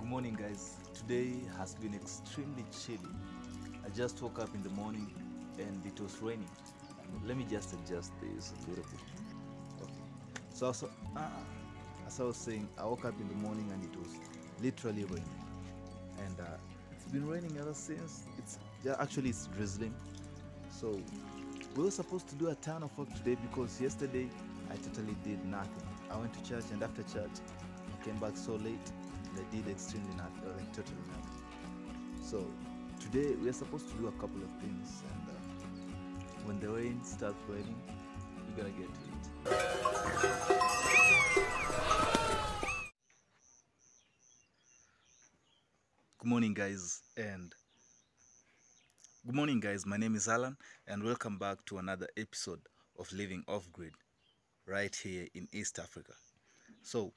Good morning, guys. Today has been extremely chilly. I just woke up in the morning and it was raining. Let me just adjust this a little bit. Okay. So as I was saying, I woke up in the morning and it was literally raining, and it's been raining ever since. It's drizzling. So we were supposed to do a ton of work today because yesterday I totally did nothing. I went to church, and after church I came back so late and I did extremely nothing, totally nothing. So today we are supposed to do a couple of things, and when the rain starts raining, we gotta get to it. Good morning, guys, my name is Allan, and welcome back to another episode of Living Off-Grid right here in East Africa. So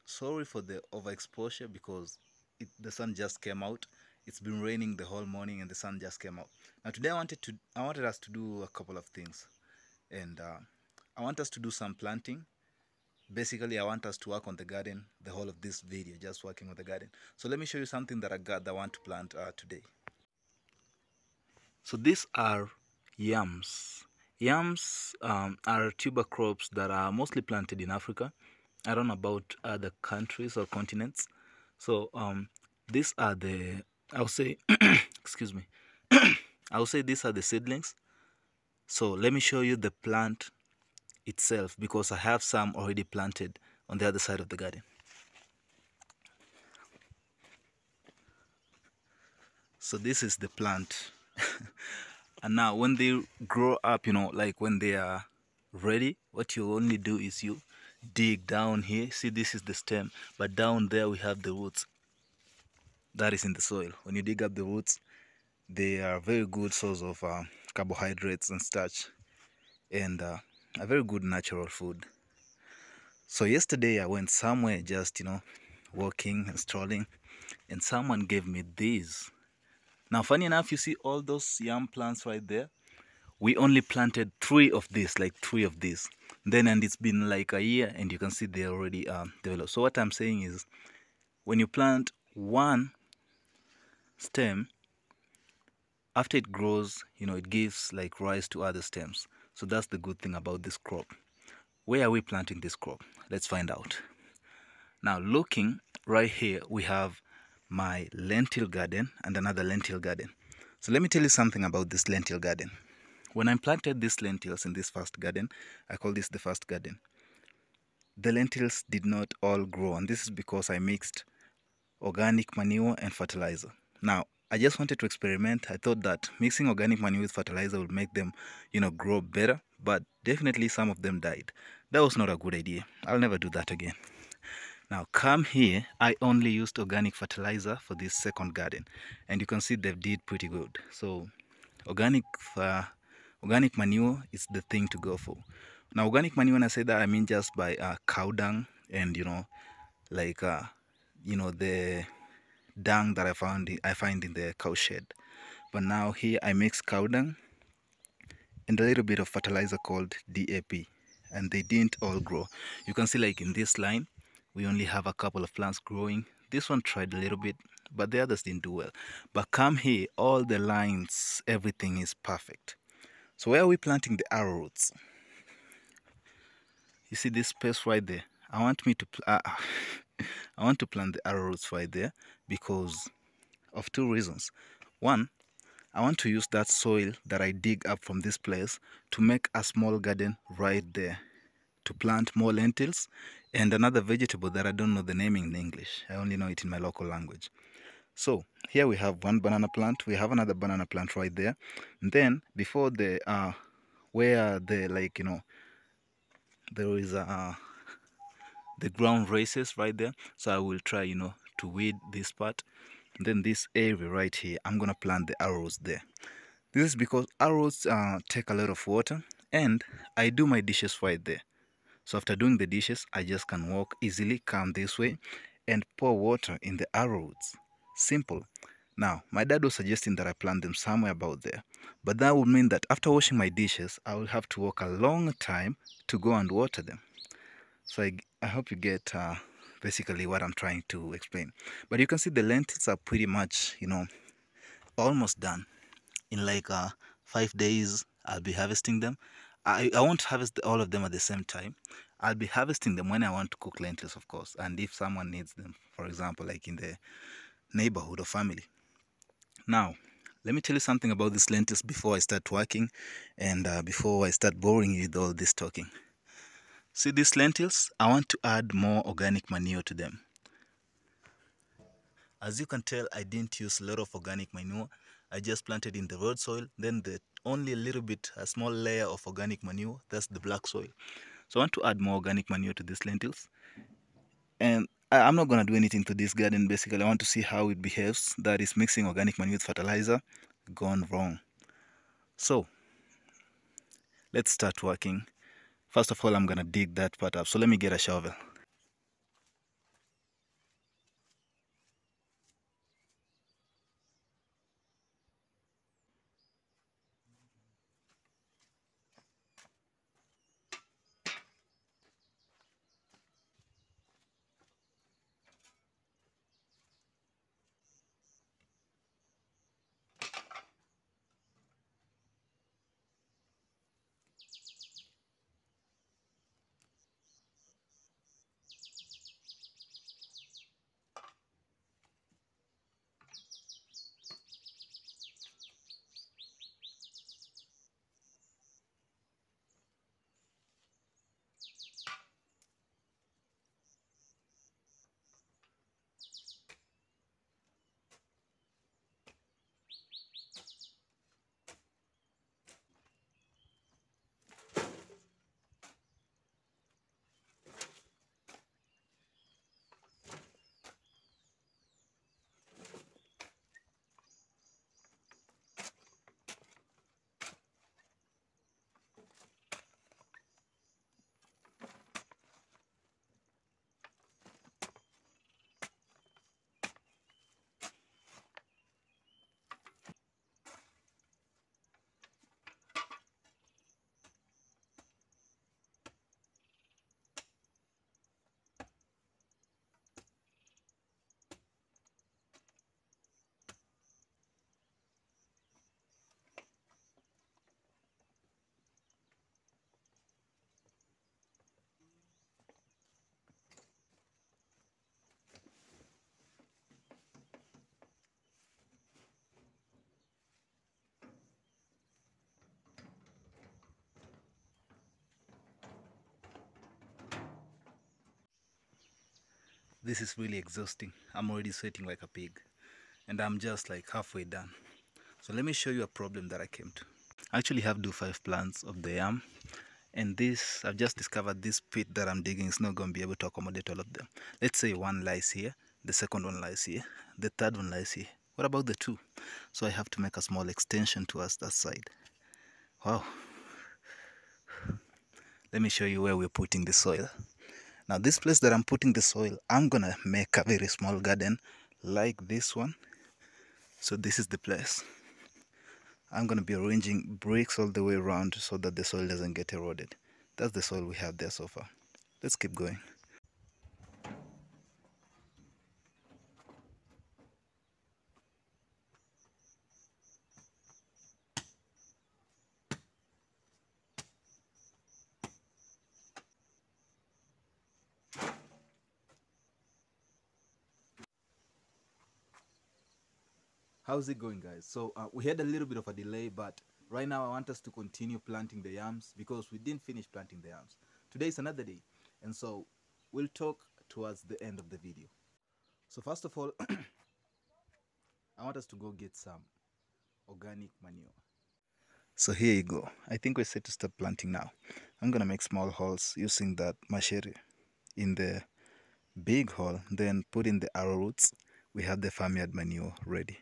sorry for the overexposure because the sun just came out. It's been raining the whole morning and the sun just came out. Now today I wanted us to do a couple of things, and I want us to do some planting. Basically, I want us to work on the garden the whole of this video, just working on the garden. So let me show you something that I got that I want to plant today. So these are yams. Yams are tuber crops that are mostly planted in Africa. I don't know about other countries or continents. So these are I'll say, excuse me, I'll say these are the seedlings. So let me show you the plant itself because I have some already planted on the other side of the garden. So this is the plant. And now when they grow up, like when they are ready, what you only do is you dig down here. See, this is the stem, but down there we have the roots that is in the soil. When you dig up the roots, they are a very good source of carbohydrates and starch, and a very good natural food. So yesterday I went somewhere just walking and strolling, and someone gave me these. Now funny enough, you see all those yam plants right there? We only planted three of these. And it's been like a year, and you can see they already developed. So what I'm saying is, when you plant one stem, after it grows, it gives like rise to other stems. So that's the good thing about this crop. Where are we planting this crop? Let's find out. Now looking right here, we have my lentil garden and another lentil garden. So let me tell you something about this lentil garden. When I planted these lentils in this first garden, I call this the first garden, the lentils did not all grow, and this is because I mixed organic manure and fertilizer. Now I just wanted to experiment. I thought that mixing organic manure with fertilizer would make them grow better, but definitely some of them died. That was not a good idea. I'll never do that again. Now come here, I only used organic fertilizer for this second garden, and you can see they did pretty good. So organic manure is the thing to go for. Now organic manure, when I say that, I mean just by cow dung and the dung that I find in the cow shed. But now here I mix cow dung and a little bit of fertilizer called DAP, and they didn't all grow. You can see like in this line we only have a couple of plants growing. This one tried a little bit, but the others didn't do well. But come here, all the lines, everything is perfect. So where are we planting the arrowroots? You see this space right there? I want to plant the arrowroots right there because of two reasons. One, I want to use that soil that I dig up from this place to make a small garden right there to plant more lentils and another vegetable that I don't know the naming in English. I only know it in my local language. So here we have one banana plant. We have another banana plant right there. And then before the where the there is the ground races right there. So I will try to weed this part. And then this area right here, I'm gonna plant the arrows there. This is because arrows take a lot of water, and I do my dishes right there. So after doing the dishes, I just can walk easily, come this way, and pour water in the arrowroots. Simple. Now, my dad was suggesting that I plant them somewhere about there. But that would mean that after washing my dishes, I will have to walk a long time to go and water them. So I hope you get basically what I'm trying to explain. But you can see the lentils are pretty much, almost done. In like 5 days, I'll be harvesting them. I won't harvest all of them at the same time. I'll be harvesting them when I want to cook lentils, of course, and if someone needs them, for example, like in the neighborhood or family. Now, let me tell you something about these lentils before I start working and before I start boring you with all this talking. See these lentils? I want to add more organic manure to them. As you can tell, I didn't use a lot of organic manure. I just planted in the road soil, then only a little bit, a small layer of organic manure, that's the black soil. So I want to add more organic manure to these lentils. And I'm not going to do anything to this garden, basically. I want to see how it behaves. That is mixing organic manure with fertilizer, gone wrong. So, let's start working. First of all, I'm going to dig that part up. So let me get a shovel. This is really exhausting. I'm already sweating like a pig. And I'm just like halfway done. So let me show you a problem that I came to. I actually have 5 plants of the yam. And this, I've just discovered this pit that I'm digging is not going to be able to accommodate all of them. Let's say one lies here, the second one lies here, the third one lies here. What about the two? So I have to make a small extension towards that side. Wow. Let me show you where we're putting the soil. Now this place that I'm putting the soil, I'm going to make a very small garden like this one. So this is the place. I'm going to be arranging bricks all the way around so that the soil doesn't get eroded. That's the soil we have there so far. Let's keep going. How's it going, guys? So we had a little bit of a delay, but right now I want us to continue planting the yams because we didn't finish planting the yams. Today is another day, and so we'll talk towards the end of the video. So first of all, I want us to go get some organic manure. So here you go. I think we're set to start planting now. I'm gonna make small holes using that machete in the big hole, then put in the arrow roots. We have the farmyard manure ready.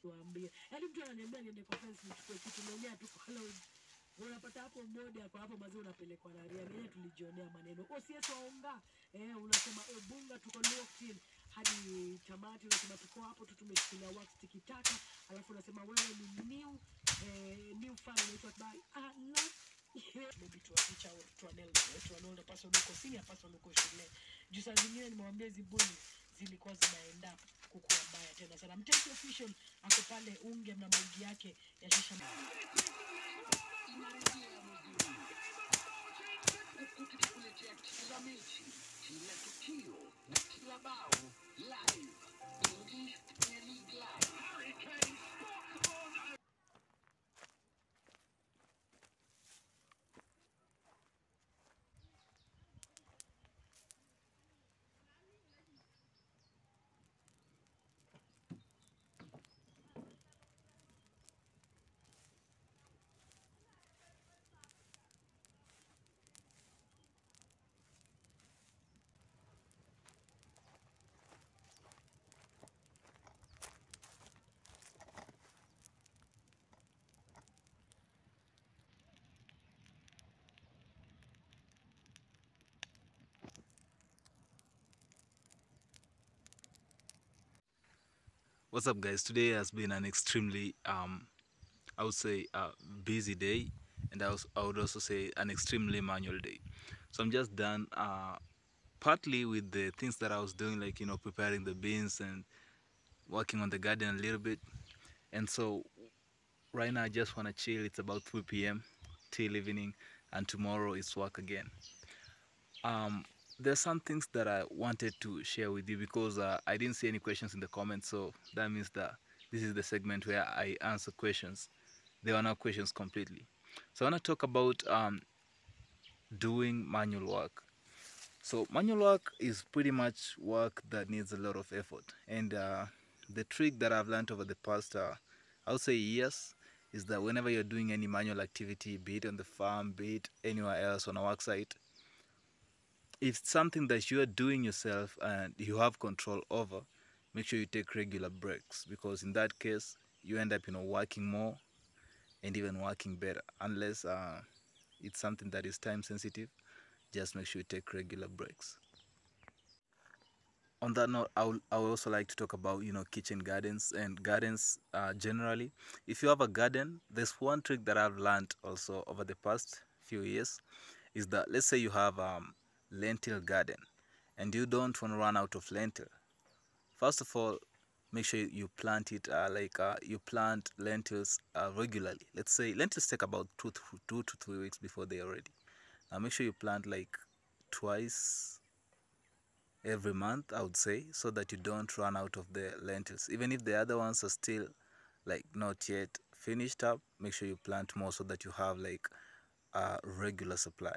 tuambie. Yaani mtu ananiambia niende kwa fence nichukue kitu naongea tu kwa load. Unapata hapo mmoja kwa hapo mazao unapelekwa na ria. Mwenyewe tulijionea maneno. OCS waonga. Unasema bunga tuko locked in hadi tamati, unasema tuko hapo tu tumeshikilia wax tikitaka, alafu unasema wewe ni new fan unaitwa by Allan. Maybe to a teacher or to an older person who is senior person who is shule. Juu saa zingine nimewambia hizi bullies zilikuwa zinaenda kukua mbaya tena sana. Mtesi official ako pale unge na mbogi yake ya shisha. Kukuletea kila mechi, kila tukio na kila bao live. English Premier League live. What's up, guys? Today has been an extremely I would say busy day, and I would also say an extremely manual day. So I'm just done partly with the things that I was doing, like preparing the beans and working on the garden a little bit. And so right now I just want to chill. It's about 3 p.m. till evening, and tomorrow is work again. There's some things that I wanted to share with you because I didn't see any questions in the comments, so that means that this is the segment where I answer questions. There are no questions completely. So I want to talk about doing manual work. So manual work is pretty much work that needs a lot of effort, and the trick that I've learned over the past I would say years is that whenever you're doing any manual activity, be it on the farm, be it anywhere else on a work site, if it's something that you are doing yourself and you have control over, make sure you take regular breaks, because in that case you end up working more and even working better. Unless it's something that is time sensitive, just make sure you take regular breaks. On that note, I would also like to talk about kitchen gardens and gardens generally. If you have a garden, there's one trick that I've learned also over the past few years, is that let's say you have lentil garden and you don't want to run out of lentil. First of all, make sure you plant it you plant lentils regularly. Let's say lentils take about 2 to 3 weeks before they are ready. Now make sure you plant like twice every month, I would say, so that you don't run out of the lentils. Even if the other ones are still like not yet finished up, make sure you plant more so that you have like a regular supply.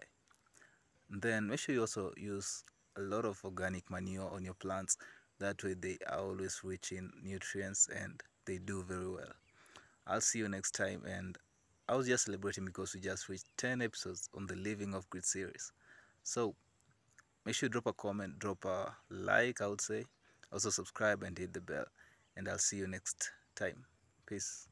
And then make sure you also use a lot of organic manure on your plants. That way they are always rich in nutrients and they do very well. I'll see you next time, and I was just celebrating because we just reached 10 episodes on the Living Off Grid series. So make sure you drop a comment, drop a like, I would say. Also subscribe and hit the bell, and I'll see you next time. Peace.